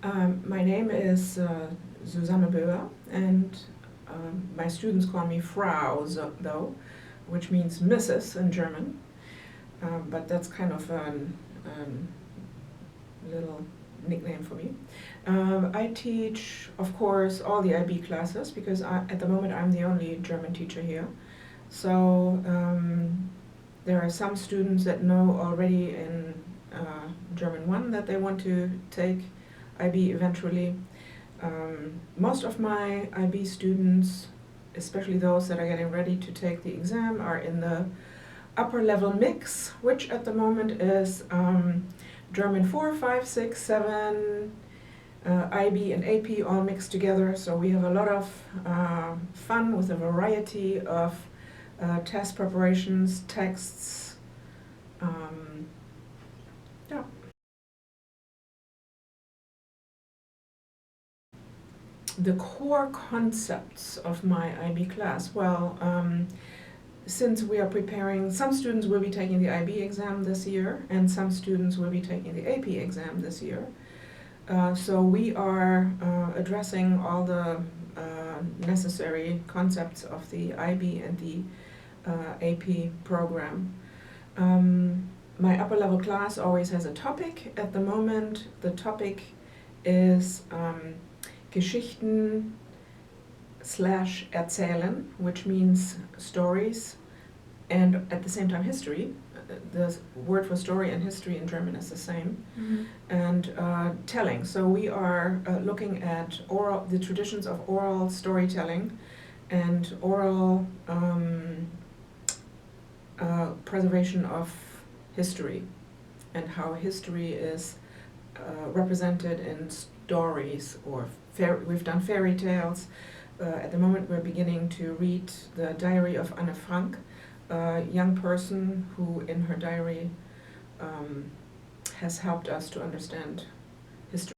My name is Susanne Böhr, and my students call me Frau, though, which means Mrs. in German. But that's kind of a little nickname for me. I teach, of course, all the IB classes because at the moment I'm the only German teacher here. So there are some students that know already in German 1 that they want to take IB eventually. Most of my IB students, especially those that are getting ready to take the exam, are in the upper level mix, which at the moment is German 4, 5, 6, 7, IB and AP all mixed together. So we have a lot of fun with a variety of test preparations, texts. Yeah. The core concepts of my IB class, well, since we are preparing, some students will be taking the IB exam this year and some students will be taking the AP exam this year. So we are addressing all the necessary concepts of the IB and the AP program. My upper level class always has a topic. At the moment, the topic is Geschichten / erzählen, which means stories and at the same time history. The word for story and history in German is the same. Mm-hmm. And telling. So we are looking at the traditions of oral storytelling and oral preservation of history and how history is represented in stories or we've done fairy tales. At the moment we're beginning to read the diary of Anne Frank, a young person who in her diary has helped us to understand history.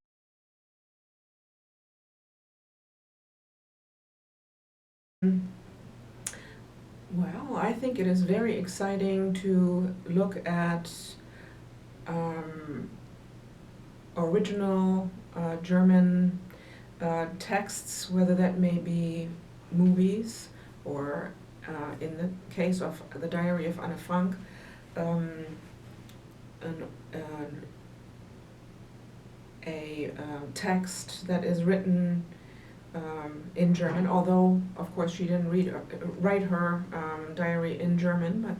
Well, I think it is very exciting to look at original German texts, whether that may be movies or in the case of the Diary of Anne Frank, a text that is written in German, although of course she didn't write her diary in German, but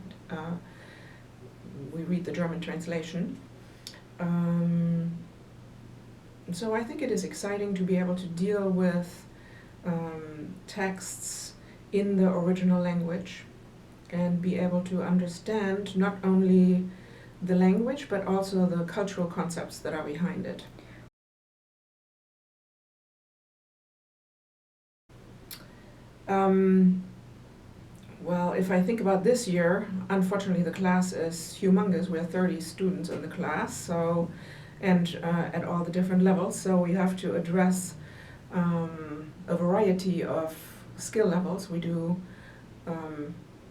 we read the German translation. So I think it is exciting to be able to deal with texts in the original language and be able to understand not only the language but also the cultural concepts that are behind it. Well, if I think about this year, unfortunately the class is humongous. We have 30 students in the class, so and at all the different levels, so we have to address a variety of skill levels. We do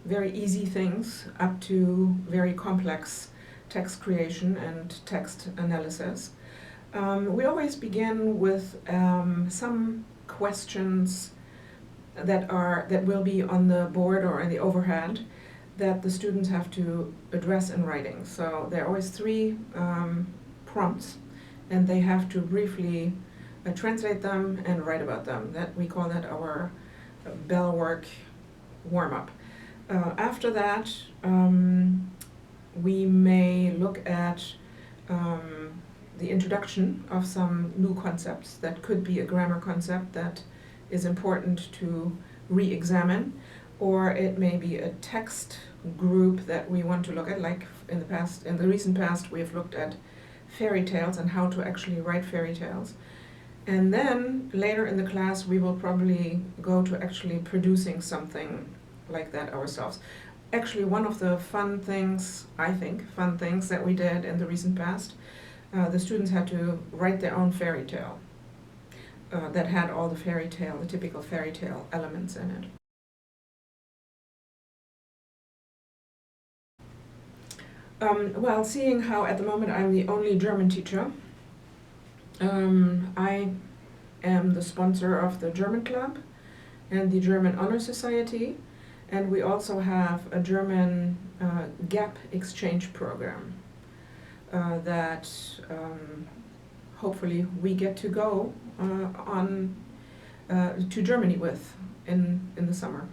very easy things up to very complex text creation and text analysis. We always begin with some questions that will be on the board or in the overhead that the students have to address in writing. So there are always 3 prompts, and they have to briefly translate them and write about them. That we call that our bell work warm-up. After that, we may look at the introduction of some new concepts. That could be a grammar concept that is important to re-examine, or it may be a text group that we want to look at, like in the recent past we have looked at fairy tales and how to actually write fairy tales. And then later in the class we will probably go to actually producing something like that ourselves. Actually, one of the fun things that we did in the recent past, the students had to write their own fairy tale that had all the typical fairy tale elements in it. Well, seeing how at the moment I'm the only German teacher, I am the sponsor of the German Club and the German Honor Society, and we also have a German gap exchange program that hopefully we get to go on to Germany with in the summer.